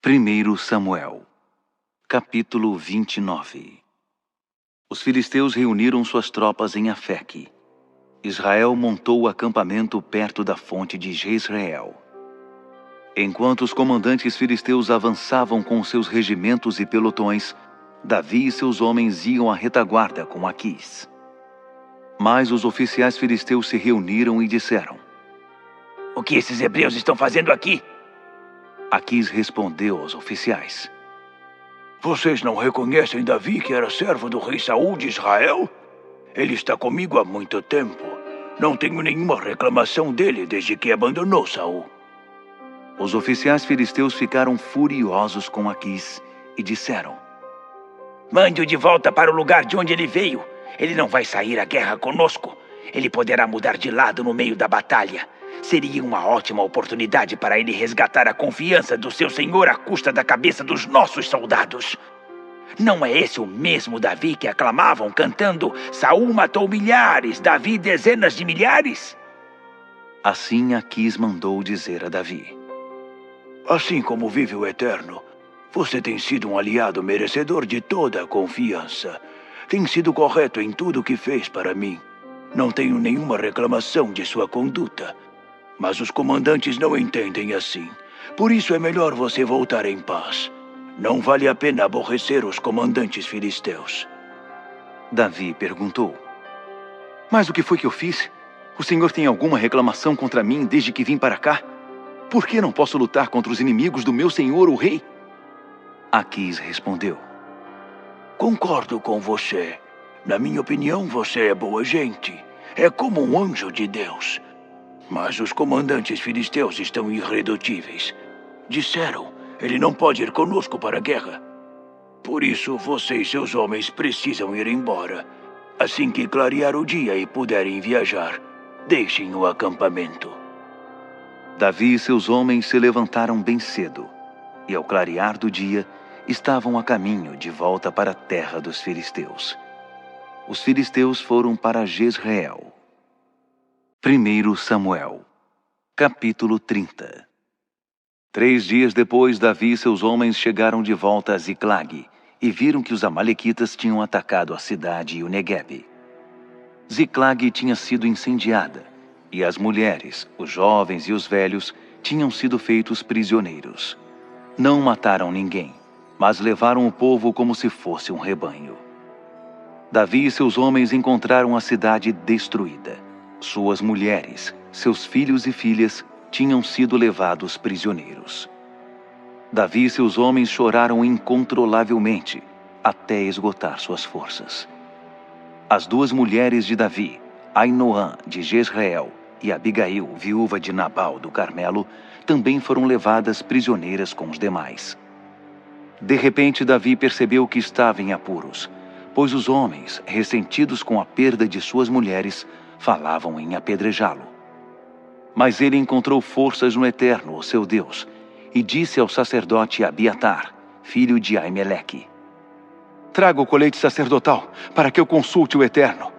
1 Samuel, capítulo 29. Os filisteus reuniram suas tropas em Afeque. Israel montou o acampamento perto da fonte de Jezreel. Enquanto os comandantes filisteus avançavam com seus regimentos e pelotões, Davi e seus homens iam à retaguarda com Aquis. Mas os oficiais filisteus se reuniram e disseram: "O que esses hebreus estão fazendo aqui?" Aquis respondeu aos oficiais: "Vocês não reconhecem Davi, que era servo do rei Saul de Israel? Ele está comigo há muito tempo. Não tenho nenhuma reclamação dele desde que abandonou Saul." Os oficiais filisteus ficaram furiosos com Aquis e disseram: "Mande-o de volta para o lugar de onde ele veio. Ele não vai sair à guerra conosco. Ele poderá mudar de lado no meio da batalha. Seria uma ótima oportunidade para ele resgatar a confiança do seu senhor à custa da cabeça dos nossos soldados. Não é esse o mesmo Davi que aclamavam cantando: Saul matou milhares, Davi dezenas de milhares?" Assim Aquis mandou dizer a Davi: "Assim como vive o Eterno, você tem sido um aliado merecedor de toda a confiança. Tem sido correto em tudo o que fez para mim. Não tenho nenhuma reclamação de sua conduta. Mas os comandantes não entendem assim. Por isso é melhor você voltar em paz. Não vale a pena aborrecer os comandantes filisteus." Davi perguntou: "Mas o que foi que eu fiz? O senhor tem alguma reclamação contra mim desde que vim para cá? Por que não posso lutar contra os inimigos do meu senhor, o rei?" Aquis respondeu: "Concordo com você. Na minha opinião, você é boa gente. É como um anjo de Deus. Mas os comandantes filisteus estão irredutíveis. Disseram: ele não pode ir conosco para a guerra. Por isso, você e seus homens precisam ir embora. Assim que clarear o dia e puderem viajar, deixem o acampamento." Davi e seus homens se levantaram bem cedo, e ao clarear do dia, estavam a caminho de volta para a terra dos filisteus. Os filisteus foram para Jezreel. 1 Samuel, capítulo 30. 3 dias depois, Davi e seus homens chegaram de volta a Ziclag e viram que os amalequitas tinham atacado a cidade e o Neguebe. Ziclag tinha sido incendiada, e as mulheres, os jovens e os velhos tinham sido feitos prisioneiros. Não mataram ninguém, mas levaram o povo como se fosse um rebanho. Davi e seus homens encontraram a cidade destruída. Suas mulheres, seus filhos e filhas tinham sido levados prisioneiros. Davi e seus homens choraram incontrolavelmente, até esgotar suas forças. As 2 mulheres de Davi, Ainoã de Jezreel e Abigail, viúva de Nabal do Carmelo, também foram levadas prisioneiras com os demais. De repente, Davi percebeu que estava em apuros, pois os homens, ressentidos com a perda de suas mulheres, falavam em apedrejá-lo. Mas ele encontrou forças no Eterno, o seu Deus, e disse ao sacerdote Abiatar, filho de Aimeleque: "Traga o colete sacerdotal, para que eu consulte o Eterno."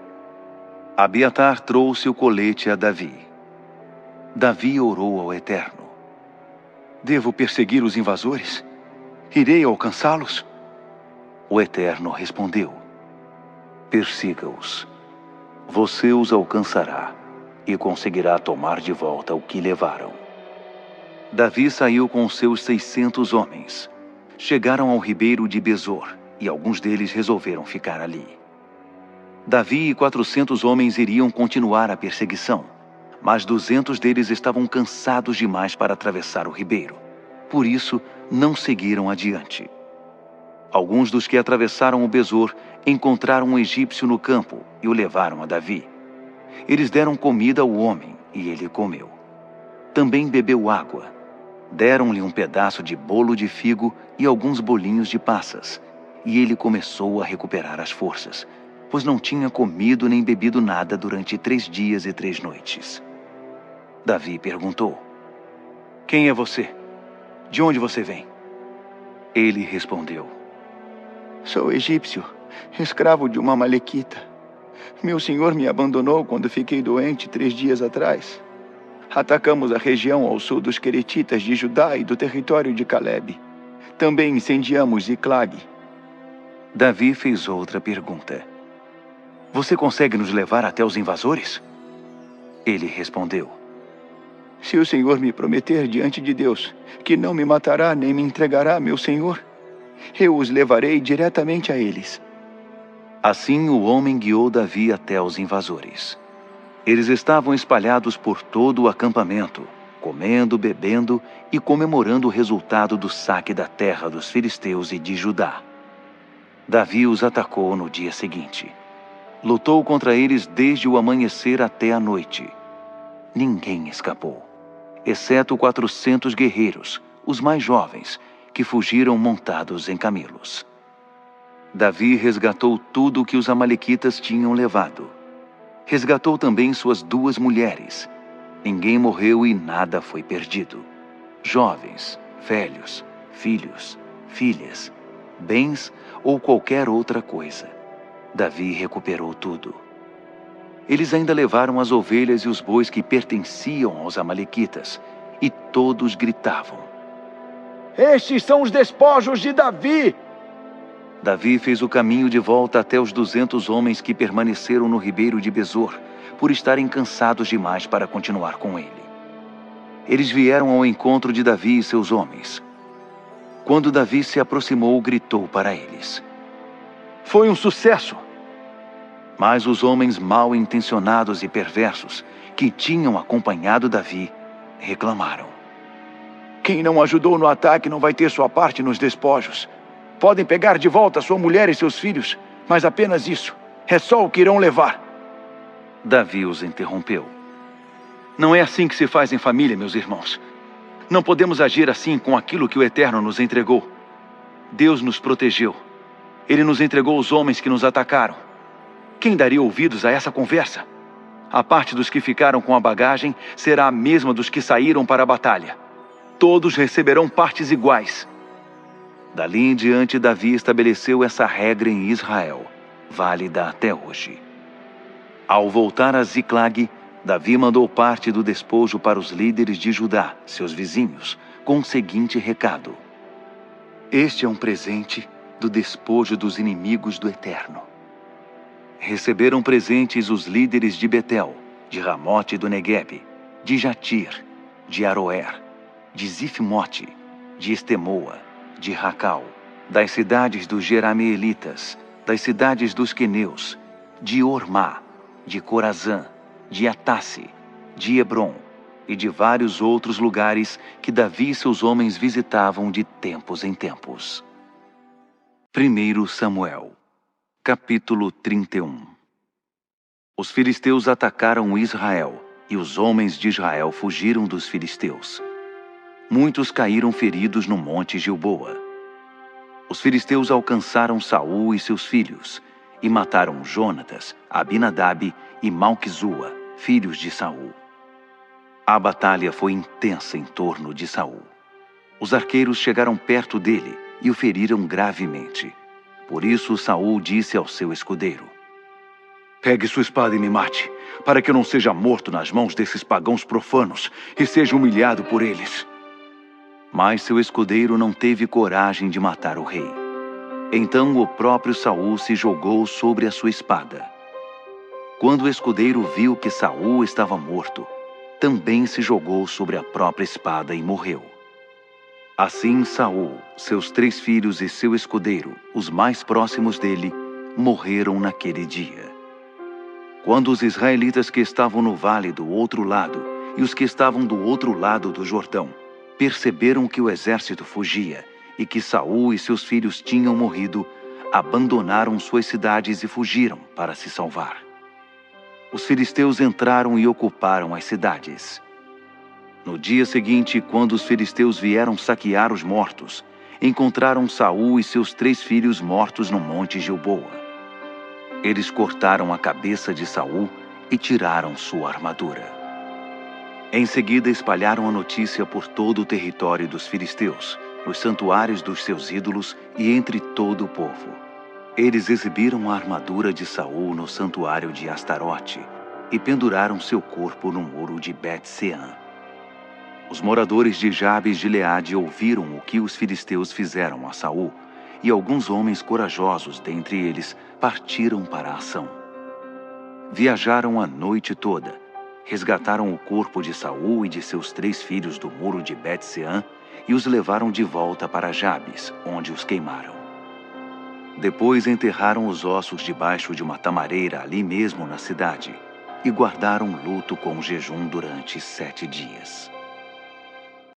Abiatar trouxe o colete a Davi. Davi orou ao Eterno: "Devo perseguir os invasores? Irei alcançá-los?" O Eterno respondeu: "Persiga-os. Você os alcançará e conseguirá tomar de volta o que levaram." Davi saiu com seus 600 homens. Chegaram ao ribeiro de Besor, e alguns deles resolveram ficar ali. Davi e 400 homens iriam continuar a perseguição, mas 200 deles estavam cansados demais para atravessar o ribeiro. Por isso, não seguiram adiante. Alguns dos que atravessaram o Besor encontraram um egípcio no campo e o levaram a Davi. Eles deram comida ao homem e ele comeu. Também bebeu água. Deram-lhe um pedaço de bolo de figo e alguns bolinhos de passas, e ele começou a recuperar as forças, pois não tinha comido nem bebido nada durante 3 dias e 3 noites. Davi perguntou: "Quem é você? De onde você vem?" Ele respondeu: "Sou egípcio, escravo de uma amalequita. Meu senhor me abandonou quando fiquei doente 3 dias atrás. Atacamos a região ao sul dos Queretitas de Judá e do território de Calebe. Também incendiamos Ziclag. Davi fez outra pergunta. Você consegue nos levar até os invasores? Ele respondeu. Se o Senhor me prometer diante de Deus que não me matará nem me entregará, meu Senhor, eu os levarei diretamente a eles. Assim o homem guiou Davi até os invasores. Eles estavam espalhados por todo o acampamento, comendo, bebendo e comemorando o resultado do saque da terra dos filisteus e de Judá. Davi os atacou no dia seguinte. Lutou contra eles desde o amanhecer até a noite. Ninguém escapou, exceto 400 guerreiros, os mais jovens, que fugiram montados em camelos. Davi resgatou tudo o que os amalequitas tinham levado. Resgatou também suas 2 mulheres. Ninguém morreu e nada foi perdido. Jovens, velhos, filhos, filhas, bens ou qualquer outra coisa. Davi recuperou tudo. Eles ainda levaram as ovelhas e os bois que pertenciam aos amalequitas, e todos gritavam: Estes são os despojos de Davi! Davi fez o caminho de volta até os 200 homens que permaneceram no ribeiro de Besor, por estarem cansados demais para continuar com ele. Eles vieram ao encontro de Davi e seus homens. Quando Davi se aproximou, gritou para eles: Foi um sucesso! Mas os homens mal intencionados e perversos, que tinham acompanhado Davi, reclamaram: Quem não ajudou no ataque não vai ter sua parte nos despojos. Podem pegar de volta sua mulher e seus filhos, mas apenas isso. É só o que irão levar. Davi os interrompeu. Não é assim que se faz em família, meus irmãos. Não podemos agir assim com aquilo que o Eterno nos entregou. Deus nos protegeu. Ele nos entregou os homens que nos atacaram. Quem daria ouvidos a essa conversa? A parte dos que ficaram com a bagagem será a mesma dos que saíram para a batalha. Todos receberão partes iguais. Dali em diante, Davi estabeleceu essa regra em Israel, válida até hoje. Ao voltar a Ziclag, Davi mandou parte do despojo para os líderes de Judá, seus vizinhos, com o seguinte recado: Este é um presente do despojo dos inimigos do Eterno. Receberam presentes os líderes de Betel, de Ramote do Neguebe, de Jatir, de Aroer, de Zifmote, de Estemoa, de Racal, das cidades dos Jerameelitas, das cidades dos Queneus, de Ormá, de Corazã, de Atasse, de Hebron e de vários outros lugares que Davi e seus homens visitavam de tempos em tempos. 1 Samuel, capítulo 31. Os filisteus atacaram Israel, e os homens de Israel fugiram dos filisteus. Muitos caíram feridos no monte Gilboa. Os filisteus alcançaram Saul e seus filhos, e mataram Jonatas, Abinadab e Malquizua, filhos de Saul. A batalha foi intensa em torno de Saul. Os arqueiros chegaram perto dele e o feriram gravemente. Por isso Saul disse ao seu escudeiro: Pegue sua espada e me mate, para que eu não seja morto nas mãos desses pagãos profanos e seja humilhado por eles. Mas seu escudeiro não teve coragem de matar o rei. Então o próprio Saul se jogou sobre a sua espada. Quando o escudeiro viu que Saul estava morto, também se jogou sobre a própria espada e morreu. Assim Saul, seus 3 filhos e seu escudeiro, os mais próximos dele, morreram naquele dia. Quando os israelitas que estavam no vale do outro lado e os que estavam do outro lado do Jordão perceberam que o exército fugia e que Saul e seus filhos tinham morrido, abandonaram suas cidades e fugiram para se salvar. Os filisteus entraram e ocuparam as cidades. No dia seguinte, quando os filisteus vieram saquear os mortos, encontraram Saul e seus 3 filhos mortos no monte Gilboa. Eles cortaram a cabeça de Saul e tiraram sua armadura. Em seguida, espalharam a notícia por todo o território dos filisteus, nos santuários dos seus ídolos e entre todo o povo. Eles exibiram a armadura de Saul no santuário de Astarote e penduraram seu corpo no muro de Bet-Sean. Os moradores de Jabes de Gileade ouviram o que os filisteus fizeram a Saul, e alguns homens corajosos dentre eles partiram para a ação. Viajaram a noite toda, resgataram o corpo de Saul e de seus 3 filhos do muro de Bet-Seã e os levaram de volta para Jabes, onde os queimaram. Depois enterraram os ossos debaixo de uma tamareira ali mesmo na cidade e guardaram luto com jejum durante 7 dias.